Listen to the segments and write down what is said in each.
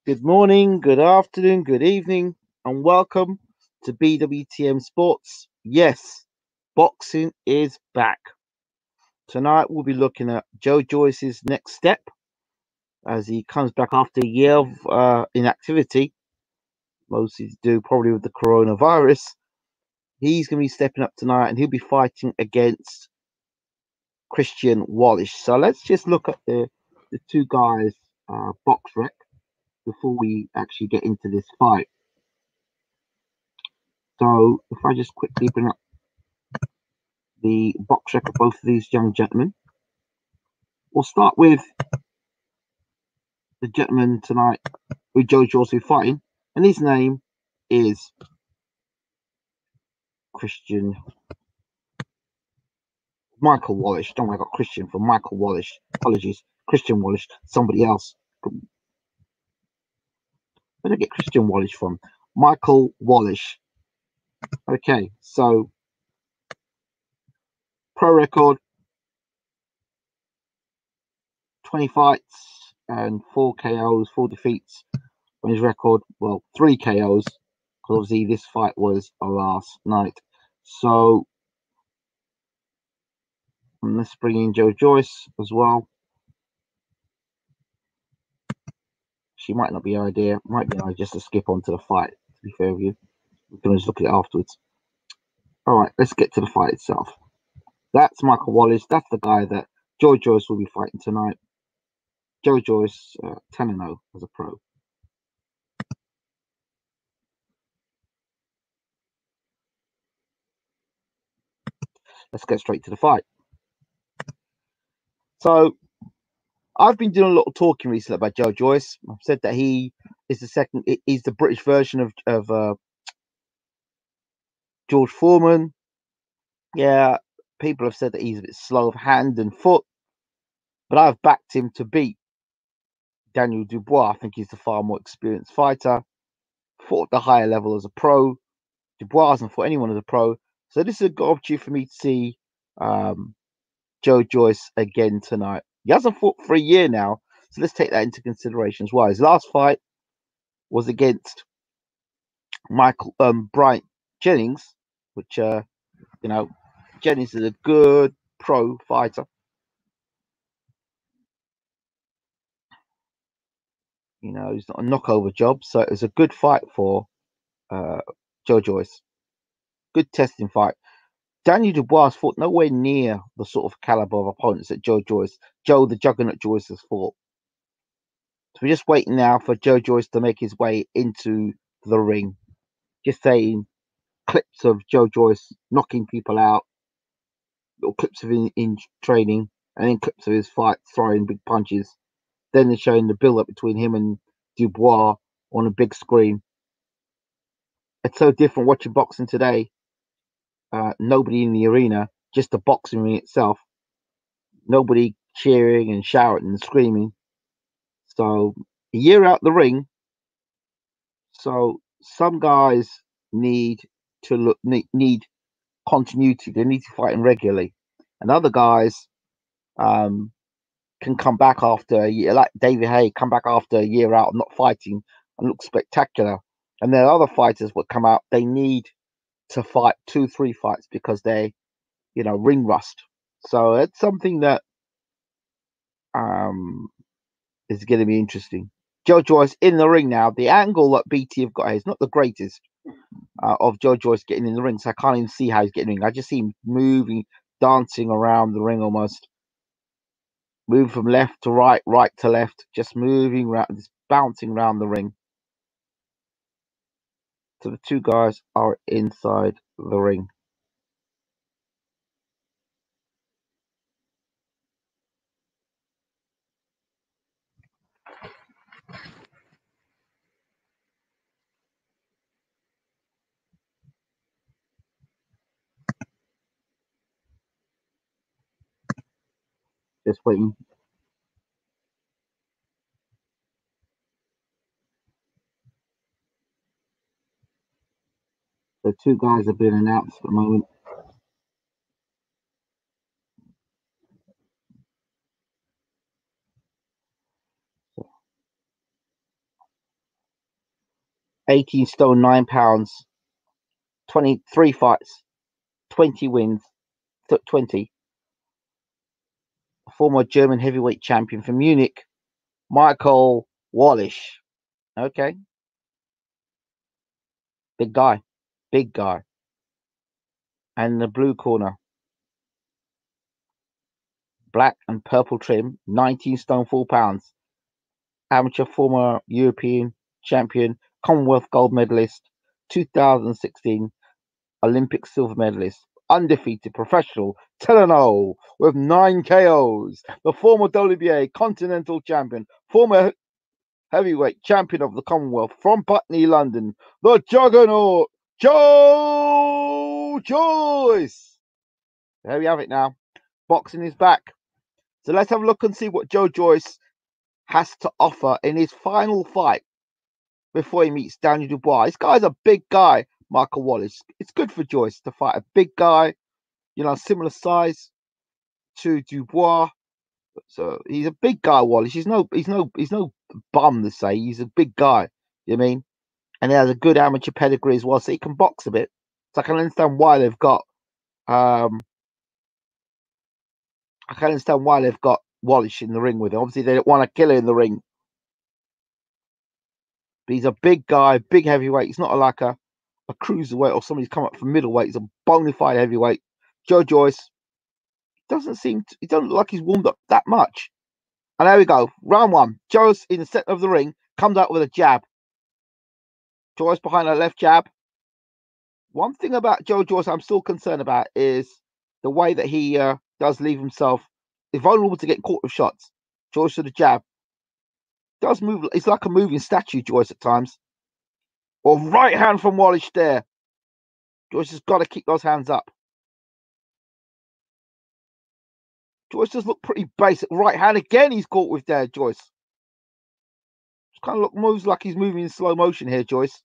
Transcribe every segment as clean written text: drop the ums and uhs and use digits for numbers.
Good morning, good afternoon, good evening, and welcome to BWTM Sports. Yes, boxing is back. Tonight we'll be looking at Joe Joyce's next step as he comes back after a year of inactivity, mostly to do probably with the coronavirus. He's going to be stepping up tonight and he'll be fighting against Christian Wallisch. So let's just look at the two guys' box rec before we actually get into this fight. So if I just quickly bring up the box rec of both of these young gentlemen, we'll start with the gentleman tonight with Joe Joyce fighting, and his name is Christian Michael Wallisch. Don't worry, I got Christian from Michael Wallisch. Apologies, Christian Wallisch, somebody else. Where did I get Christian Wallisch from? Michael Wallisch. Okay, so pro record 20 fights and 4 KOs, 4 defeats on his record. Well, 3 KOs, because obviously this fight was last night. So let's bring in Joe Joyce as well. She might not be an idea. Might be an idea just to skip on to the fight, to be fair with you. We can just look at it afterwards. All right, let's get to the fight itself. That's Michael Wallisch. That's the guy that Joe Joyce will be fighting tonight. Joe Joyce, 10-0 as a pro. Let's get straight to the fight. So, I've been doing a lot of talking recently about Joe Joyce. I've said that he is he's the British version of George Foreman. Yeah, people have said that he's a bit slow of hand and foot, but I've backed him to beat Daniel Dubois. I think he's the far more experienced fighter, fought at the higher level as a pro. Dubois hasn't fought anyone as a pro. So this is a good opportunity for me to see um, Joe Joyce again tonight. He hasn't fought for a year now, so let's take that into consideration as well. His last fight was against Bryant Jennings, which Jennings is a good pro fighter. He's not a knockover job, so it was a good fight for uh, Joe Joyce. Good testing fight. Daniel Dubois fought nowhere near the sort of caliber of opponents that Joe the Juggernaut Joyce has fought. So we're just waiting now for Joe Joyce to make his way into the ring. Just saying clips of Joe Joyce knocking people out, little clips of in training, and then clips of his fight throwing big punches. Then they're showing the build up between him and Dubois on a big screen. It's so different watching boxing today. Nobody in the arena, just the boxing ring itself. Nobody cheering and shouting and screaming. So a year out the ring. So some guys need need continuity. They need to fight him regularly, and other guys um, can come back after a year, like David Hay, come back after a year out of not fighting and look spectacular. And there are other fighters that come out. They need to fight 2, 3 fights because they, ring rust. So it's something that um, is going to be interesting. Joe Joyce in the ring now. The angle that BT have got here is not the greatest of Joe Joyce getting in the ring, so I can't even see how he's getting in. I just see him moving, dancing around the ring almost. Moving from left to right, right to left, just moving around, just bouncing around the ring. So the two guys are inside the ring. Just waiting. The two guys have been announced at the moment. 18 stone 9 pounds, 23 fights, 20 wins, 20. Former German heavyweight champion from Munich, Michael Wallisch. Okay. Big guy. Big guy. And the blue corner, black and purple trim, 19 stone 4 pounds. Amateur former European champion, Commonwealth gold medalist, 2016 Olympic silver medalist, undefeated professional, Teleno with 9 KOs, the former WBA continental champion, former heavyweight champion of the Commonwealth from Putney, London, the juggernaut, Joe Joyce. There we have it now. Boxing is back. So let's have a look and see what Joe Joyce has to offer in his final fight before he meets Daniel Dubois. This guy's a big guy, Michael Wallisch. It's good for Joyce to fight a big guy, you know, similar size to Dubois. So he's a big guy, Wallisch. He's no bum to say. He's a big guy. You know what I mean? And he has a good amateur pedigree as well, so he can box a bit. So I can understand why they've got Wallisch in the ring with him. Obviously, they don't want a killer in the ring. But he's a big guy, big heavyweight. He's not like a cruiserweight or somebody's come up from middleweight. He's a bona fide heavyweight. Joe Joyce he doesn't look like he's warmed up that much. And there we go. Round one. Joyce in the center of the ring comes out with a jab. Joyce behind her left jab. One thing about Joe Joyce I'm still concerned about is the way that he does leave himself vulnerable to get caught with shots. Joyce to the jab. Does move. It's like a moving statue, Joyce, at times. Or right hand from Wallisch there. Joyce has got to keep those hands up. Joyce does look pretty basic. Right hand again he's caught with there, Joyce. Just kind of moves like he's moving in slow motion here, Joyce.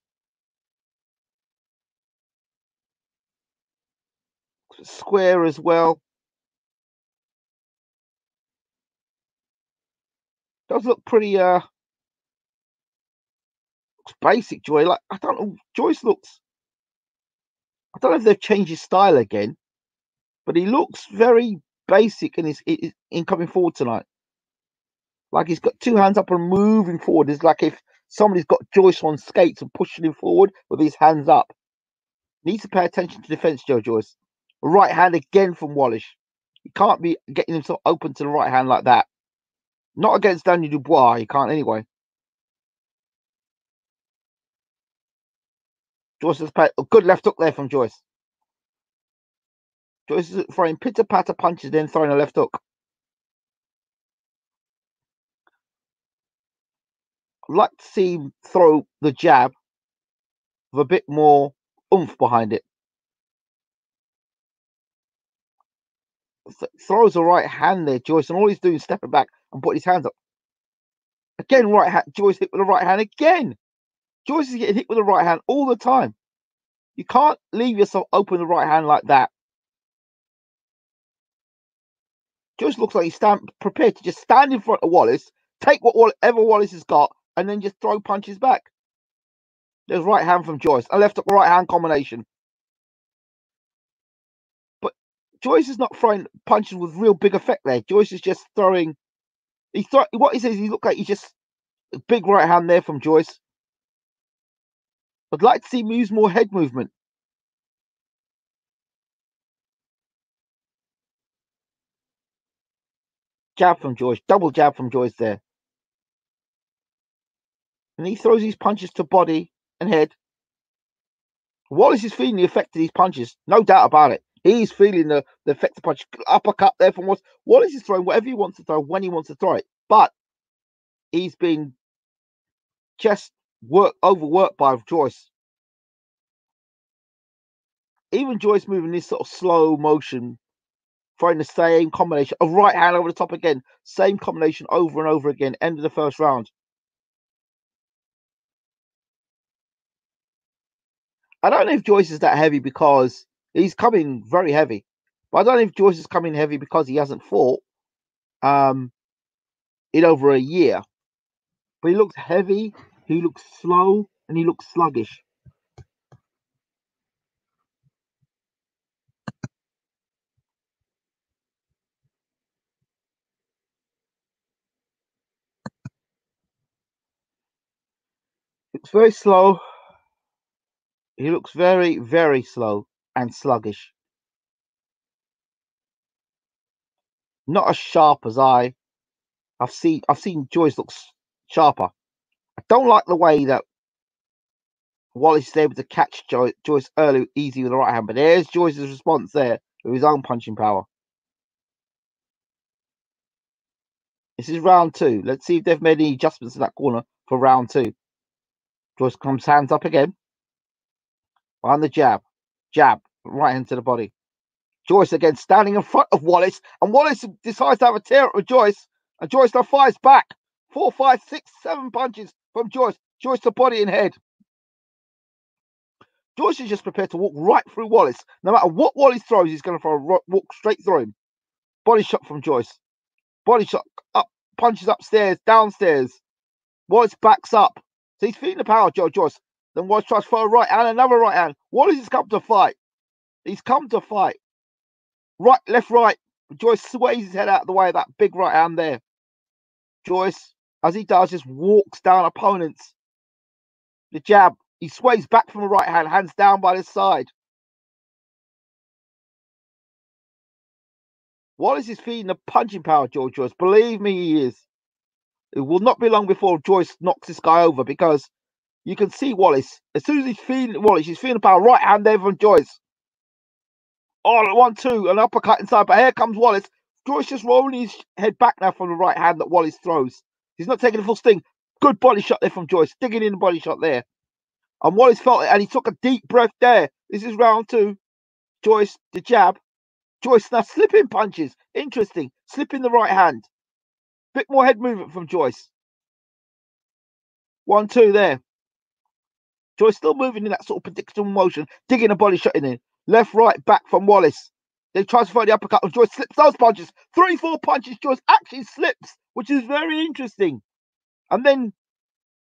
Square as well. Does look pretty looks basic, Joy. Like I don't know, Joyce looks. I don't know if they've changed his style again, but he looks very basic in his in coming forward tonight. Like he's got two hands up and moving forward. It's like if somebody's got Joyce on skates and pushing him forward with his hands up. Needs to pay attention to defense, Joe Joyce. Right hand again from Wallisch. He can't be getting himself open to the right hand like that. Not against Daniel Dubois. He can't anyway. Joyce has paid a good left hook there from Joyce. Joyce is throwing pitter-patter punches, then throwing a left hook. I'd like to see him throw the jab with a bit more oomph behind it. Throws the right hand there, Joyce, and all he's doing is stepping back and putting his hands up. Again, right hand. Joyce hit with the right hand again. Joyce is getting hit with the right hand all the time. You can't leave yourself open the right hand like that. Joyce looks like he's prepared to just stand in front of Wallisch, take whatever Wallisch has got, and then just throw punches back. There's right hand from Joyce. A left hook, right hand combination. But Joyce is not throwing punches with real big effect there. Joyce is just throwing. What he says, he looks like he's just a big right hand there from Joyce. I'd like to see him use more head movement. Jab from Joyce, double jab from Joyce there. And he throws these punches to body and head. Wallisch is feeling the effect of these punches, no doubt about it. He's feeling the effect of punch. Uppercut there from Wallisch. Wallisch is throwing whatever he wants to throw when he wants to throw it. But he's been just overworked by Joyce. Even Joyce moving this sort of slow motion, throwing the same combination. A right hand over the top again. Same combination over and over again. End of the first round. I don't know if Joyce is that heavy because he's coming very heavy. But I don't know if Joyce is coming heavy because he hasn't fought in over a year. But he looks heavy. He looks slow. and he looks sluggish. Looks very slow. He looks very, very slow and sluggish. Not as sharp as I've seen Joyce looks sharper. I don't like the way that Wallisch is able to catch Joyce early, easy with the right hand. But there's Joyce's response there with his own punching power. This is round 2. Let's see if they've made any adjustments in that corner for round 2. Joyce comes hands up again. Behind the jab. Jab. Right hand to the body. Joyce again standing in front of Wallisch. And Wallisch decides to have a tear up with Joyce. And Joyce now fires back. 4, 5, 6, 7 punches from Joyce. Joyce to body and head. Joyce is just prepared to walk right through Wallisch. No matter what Wallisch throws, he's going to walk straight through him. Body shot from Joyce. Body shot up. Punches upstairs, downstairs. Wallisch backs up. So he's feeling the power of Joyce. Then Wallisch tries to throw a right hand, another right hand. Wallisch has come to fight. He's come to fight. Right, left, right. Joyce sways his head out of the way of that big right hand there. Joyce, as he does, just walks down opponents. The jab. He sways back from the right hand, hands down by his side. Wallisch is feeding the punching power of Joyce. Believe me, he is. It will not be long before Joyce knocks this guy over because you can see Wallisch. As soon as he's feeding Wallisch, he's feeling the power. Right hand there from Joyce. Oh, 1, 2, an uppercut inside. But here comes Wallisch. Joyce just rolling his head back now from the right hand that Wallisch throws. He's not taking the full sting. Good body shot there from Joyce. Digging in the body shot there. And Wallisch felt it and he took a deep breath there. This is round 2. Joyce, the jab. Joyce now slipping punches. Interesting. Slipping the right hand. Bit more head movement from Joyce. 1, 2 there. Joyce still moving in that sort of predictable motion. Digging a body shot in. Left, right, back from Wallisch. They try to throw the uppercut. And Joyce slips those punches. 3, 4 punches. Joyce actually slips, which is very interesting. And then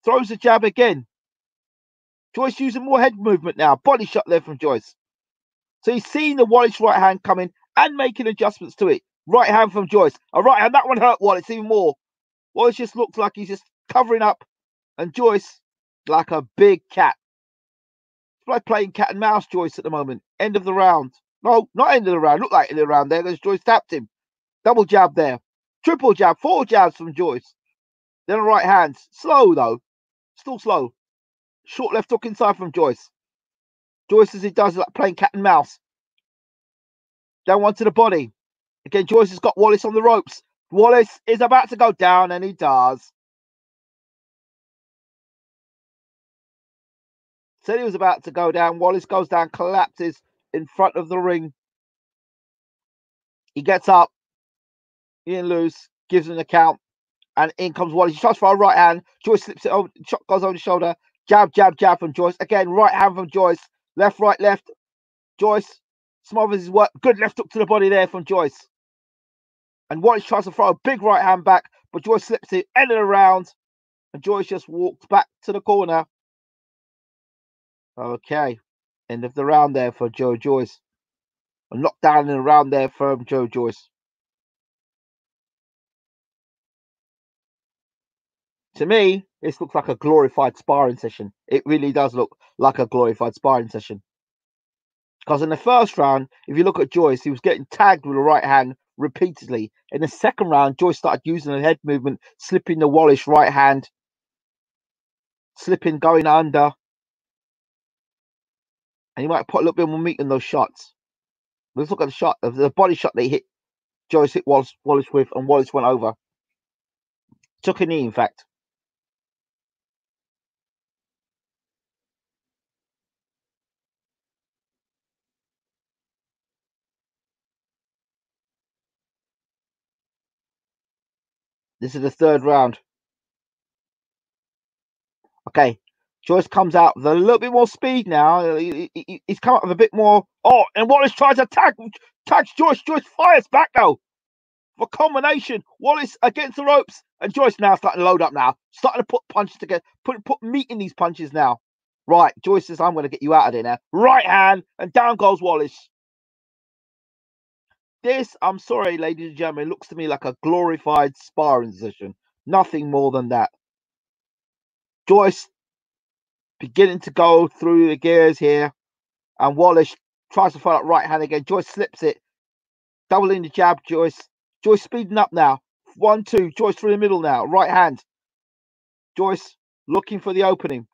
throws the jab again. Joyce using more head movement now. Body shot there from Joyce. So he's seeing the Wallisch right hand coming and making adjustments to it. Right hand from Joyce. A right hand. That one hurt Wallisch even more. Wallisch just looks like he's just covering up. And Joyce, like a big cat. It's like playing cat and mouse, Joyce, at the moment. End of the round. No, not end of the round. Looked like end of the round there because Joyce tapped him. Double jab there. Triple jab. 4 jabs from Joyce. Then a right hand. Slow, though. Still slow. Short left hook inside from Joyce. Joyce, as he does, like playing cat and mouse. Down one to the body. Again, Joyce has got Wallisch on the ropes. Wallisch is about to go down, and he does. Said he was about to go down. Wallisch goes down, collapses in front of the ring. He gets up. Ian loose, gives him the count, and in comes Wallisch. He tries for a right hand. Joyce slips it over, shot goes over the shoulder. Jab, jab, jab from Joyce. Again, right hand from Joyce. Left, right, left. Joyce smothers his work. Good left hook to the body there from Joyce. And Wallisch tries to throw a big right hand back, but Joyce slips it. End of the round. And Joyce just walks back to the corner. Okay. End of the round there for Joyce. A knockdown in the round there from Joyce. To me, this looks like a glorified sparring session. It really does look like a glorified sparring session. Because in the first round, if you look at Joyce, he was getting tagged with the right hand repeatedly. In the second round, Joyce started using the head movement, slipping the Wallisch right hand, slipping, going under. And you might put a little bit more meat in those shots. Let's look at the shot, the body shot they hit. Joyce hit Wallisch with, and Wallisch went over. Took a knee, in fact. This is the third round. Okay, Joyce comes out with a little bit more speed now. He's come up with a bit more. Oh, and Wallisch tries to tags Joyce. Joyce fires back now. For combination, Wallisch against the ropes, and Joyce now starting to load up now. Starting to put punches together, put meat in these punches now. Right, Joyce says, I'm going to get you out of there now. Right hand, and down goes Wallisch. This, I'm sorry, ladies and gentlemen, looks to me like a glorified sparring session. Nothing more than that. Joyce beginning to go through the gears here, and Wallisch tries to follow up right hand again. Joyce slips it, doubling the jab. Joyce speeding up now. 1-2. Joyce through the middle now. Right hand. Joyce looking for the opening.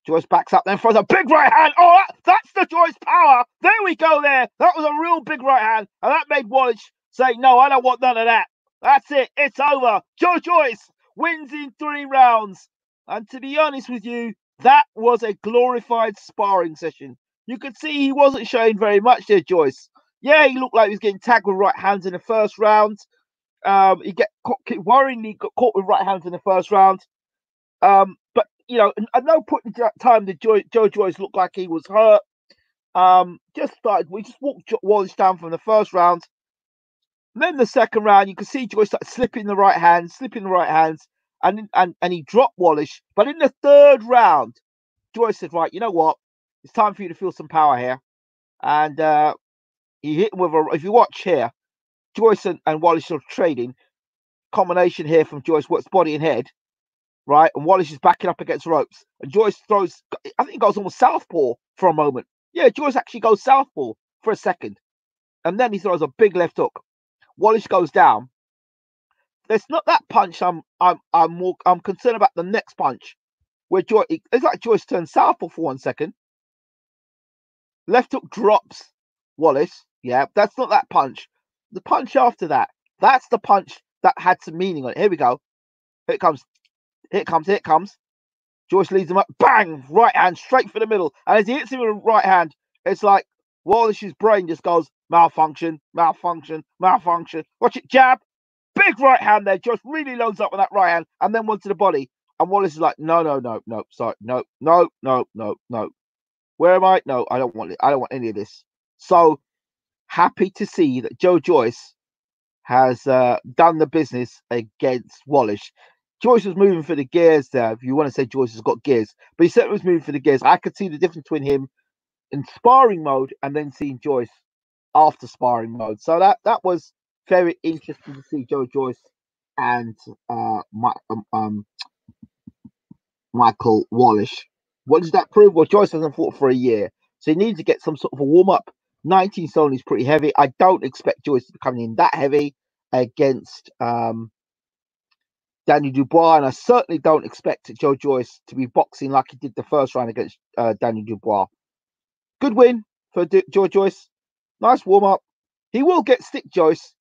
Joyce backs up, then throws a big right hand. Oh, that's the Joyce power. There we go there. That was a real big right hand. And that made Wallisch say, no, I don't want none of that. That's it. It's over. Joyce wins in 3 rounds. And to be honest with you, that was a glorified sparring session. You could see he wasn't showing very much there, Joyce. Yeah, he looked like he was getting tagged with right hands in the first round. He worryingly got caught with right hands in the first round. But you know, at no point in time did Joe Joyce look like he was hurt. We just walked Wallisch down from the first round. And then the second round, you could see Joyce start slipping the right hands, and he dropped Wallisch. But in the third round, Joyce said, right, you know what? It's time for you to feel some power here. And he hit him with if you watch here, Joyce and Wallisch are trading. Combination here from Joyce works body and head. Right, and Wallisch is backing up against ropes, and Joyce throws. I think he goes almost southpaw for a moment. Yeah, Joyce actually goes southpaw for a second, and then he throws a big left hook. Wallisch goes down. There's not that punch. I'm concerned about the next punch, where Joyce. It's like Joyce turns southpaw for 1 second. Left hook drops Wallisch. Yeah, that's not that punch. The punch after that. That's the punch that had some meaning on it. Here we go. Here it comes. Here it comes. Joyce leads him up. Bang! Right hand straight for the middle. And as he hits him with a right hand, it's like Wallisch's brain just goes malfunction. Watch it, jab. Big right hand there. Joyce really loads up with that right hand and then one to the body. And Wallisch is like, no. Sorry. No. Where am I? No, I don't want it. I don't want any of this. So happy to see that Joe Joyce has done the business against Wallisch. Joyce was moving for the gears there. If you want to say Joyce has got gears, but he certainly was moving for the gears. I could see the difference between him in sparring mode and then seeing Joyce after sparring mode. So that was very interesting to see Joe Joyce and Michael Wallisch. What does that prove? Well, Joyce hasn't fought for a year, so he needs to get some sort of a warm up. 19 stone is pretty heavy. I don't expect Joyce to be coming in that heavy against Daniel Dubois, and I certainly don't expect Joe Joyce to be boxing like he did the first round against Daniel Dubois. Good win for Joe Joyce. Nice warm up. He will get stick, Joyce,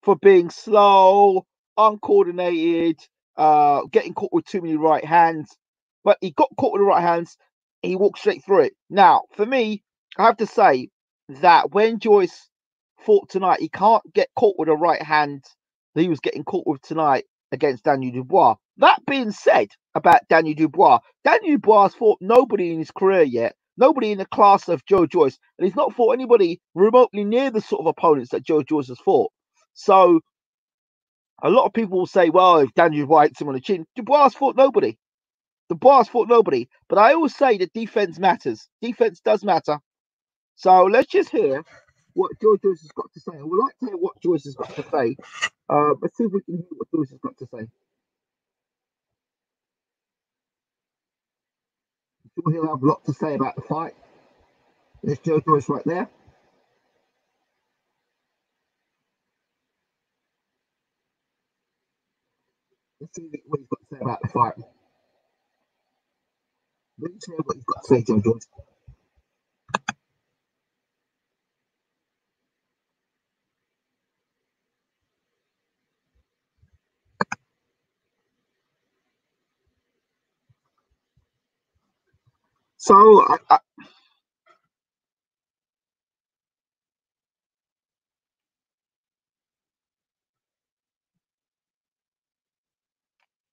for being slow, uncoordinated, getting caught with too many right hands. But he got caught with the right hands. He walked straight through it. Now, for me, I have to say that when Joyce fought tonight, he can't get caught with a right hand that he was getting caught with tonight against Daniel Dubois. That being said about Daniel Dubois has fought nobody in his career yet, nobody in the class of Joe Joyce, and he's not fought anybody remotely near the sort of opponents that Joe Joyce has fought. So a lot of people will say, well, if Daniel Dubois hits him on the chin, Dubois has fought nobody. But I always say that defense matters. Defense does matter. So let's just hear what Joe Joyce has got to say. I would like to hear what Joyce has got to say. Let's see if we can hear what Joyce has got to say. I'm sure he'll have a lot to say about the fight. There's Joe Joyce right there. Let's see what he's got to say about the fight. Let's hear what he's got to say, Joe Joyce. So,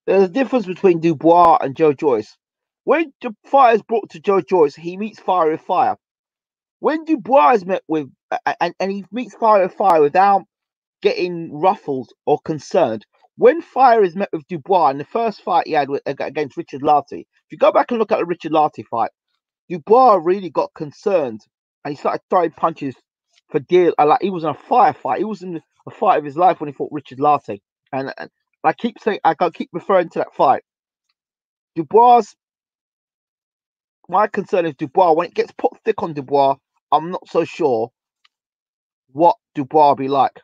there's a difference between Dubois and Joe Joyce. When the fight is brought to Joe Joyce, he meets fire with fire. When Dubois is met with, and he meets fire with fire without getting ruffled or concerned, When Fire is met with Dubois in the first fight he had against Richard Lartey, if you go back and look at the Richard Lartey fight, Dubois really got concerned and he started throwing punches for dear. Like he was in a firefight. He was in a fight of his life when he fought Richard Lartey. And I keep saying, I keep referring to that fight. Dubois, my concern is Dubois. When it gets put thick on Dubois, I'm not so sure what Dubois will be like.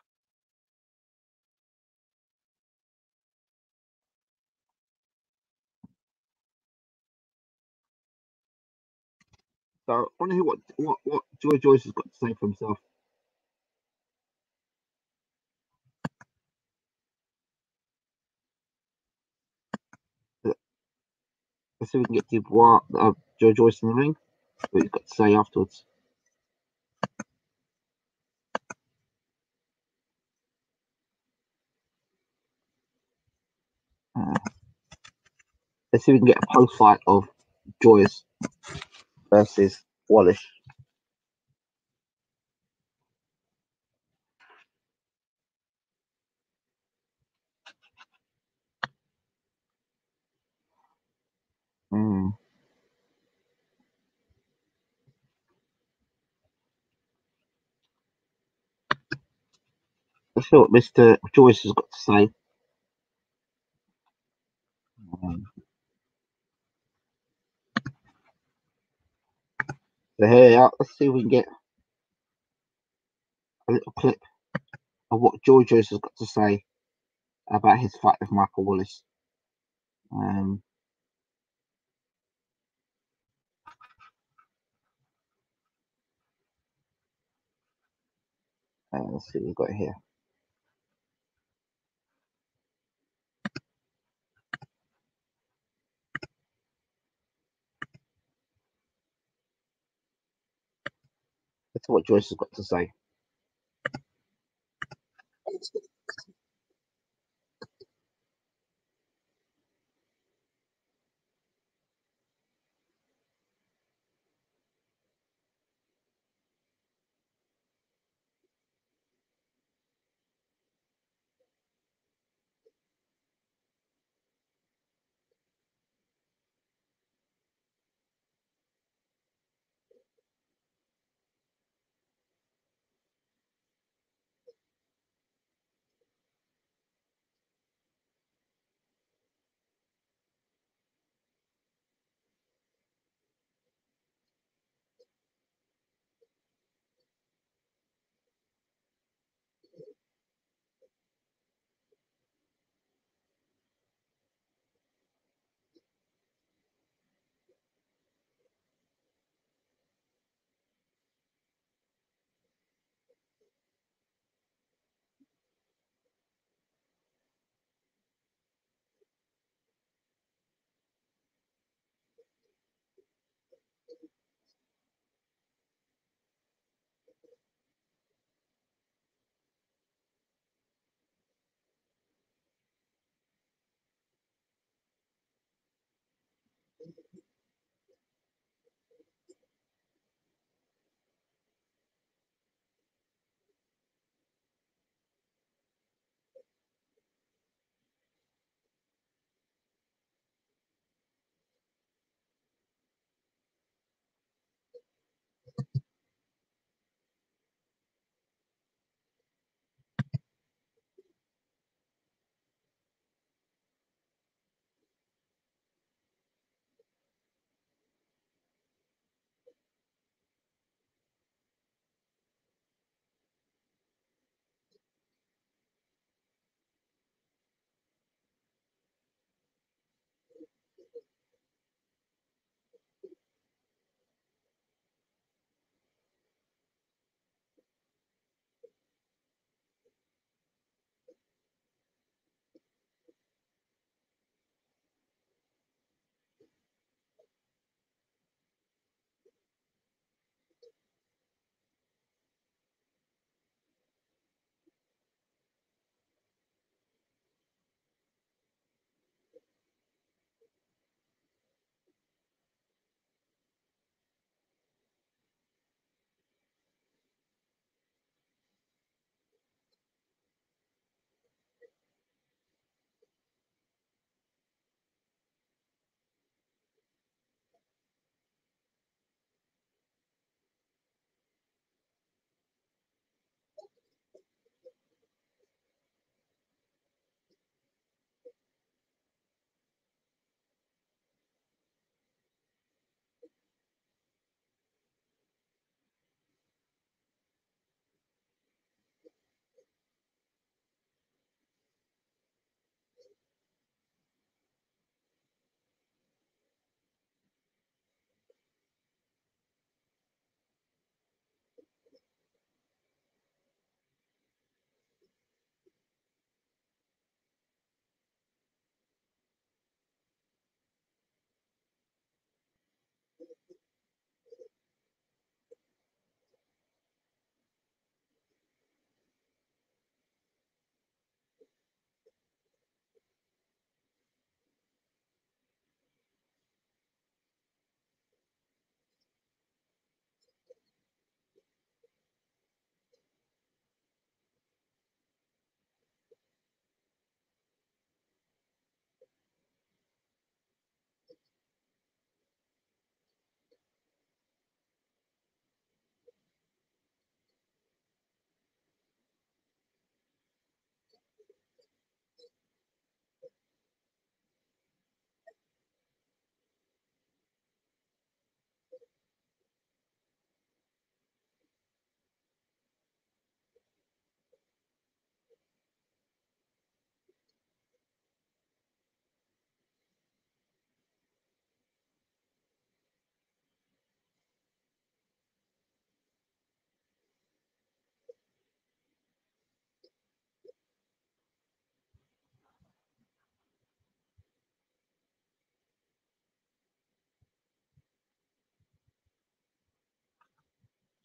So I want to hear what Joyce has got to say for himself. Let's see if we can get Dubois, Joyce in the ring. What he's got to say afterwards. Uh, let's see if we can get a post fight of Joyce versus Wallisch. Mm. Let's see what Mr. Joyce has got to say. So here, let's see if we can get a little clip of what Joyce has got to say about his fight with Michael Wallace. Let's see what we've got here. Let's see what Joyce has got to say.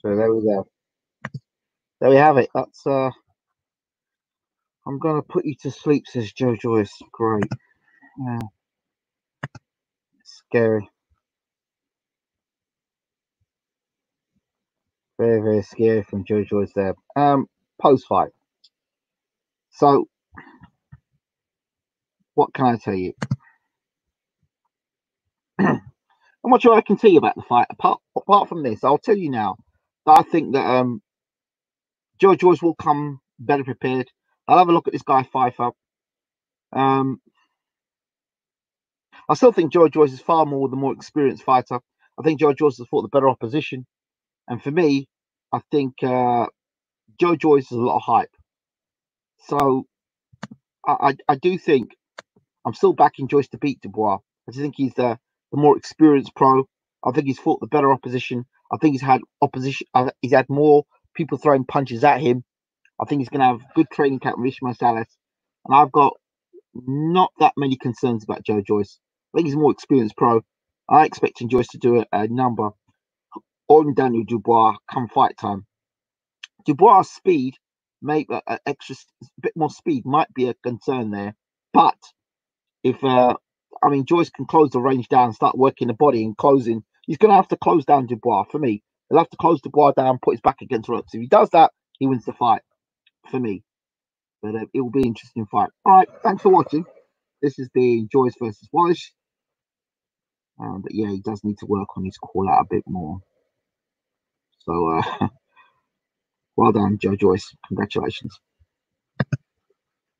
So there we go. There we have it. That's I'm gonna put you to sleep, says Joe Joyce. Great. Yeah. Scary. Very, very scary from Joe Joyce there. Post fight. So what can I tell you? And what I can tell you about the fight, apart from this, I'll tell you now that I think that Joe Joyce will come better prepared. I'll have a look at this guy Pfeiffer. I still think Joe Joyce is far more the more experienced fighter. I think Joe Joyce has fought the better opposition, and for me, I think Joe Joyce is a lot of hype. So I do think I'm still backing Joyce to beat Dubois. I just think he's the more experienced pro. I think he's fought the better opposition. I think he's had opposition. He's had more people throwing punches at him. I think he's going to have good training camp with Ishmael Salas. And I've got not that many concerns about Joe Joyce. I think he's a more experienced pro. I expecting Joyce to do a number on Daniel Dubois come fight time. Dubois' speed, maybe extra bit more speed might be a concern there. But if Joyce can close the range down, start working the body and closing, he's going to have to close down Dubois. For me, he'll have to close Dubois down, put his back against ropes. If he does that, he wins the fight. For me, but it will be an interesting fight. All right, thanks for watching. This has been Joyce versus Wallisch. But yeah, he does need to work on his call out a bit more. So well done, Joe Joyce. Congratulations.